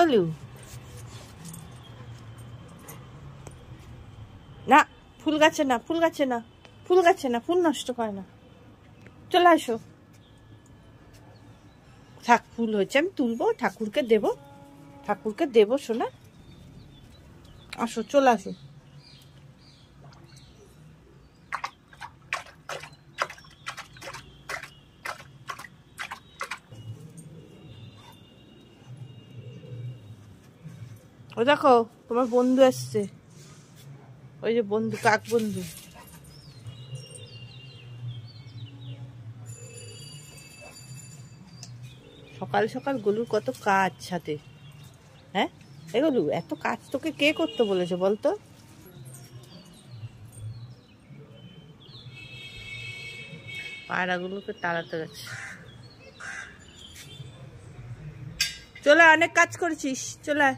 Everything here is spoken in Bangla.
ওলু না, ফুল গাছে না, ফুল গাছে না, ফুল গাছে না, ফুল নষ্ট করে না। চলে আসো। থাক, ফুল হয়েছে, আমি তুলবো, ঠাকুরকে দেব, ঠাকুরকে দেব সোনা। আসো, চলে আসো। ও দেখো, তোমার বন্ধু এসছে, ওই যে বন্ধু, কাক বন্ধু। সকাল সকাল গলুর কত কাজ সাথে। হ্যাঁ এ গলু, এত কাজ তোকে কে করতে বলেছে বলতো? পায়রাগুলোকে তাড়াতে গেছে। চলে, অনেক কাজ করেছিস, চলে।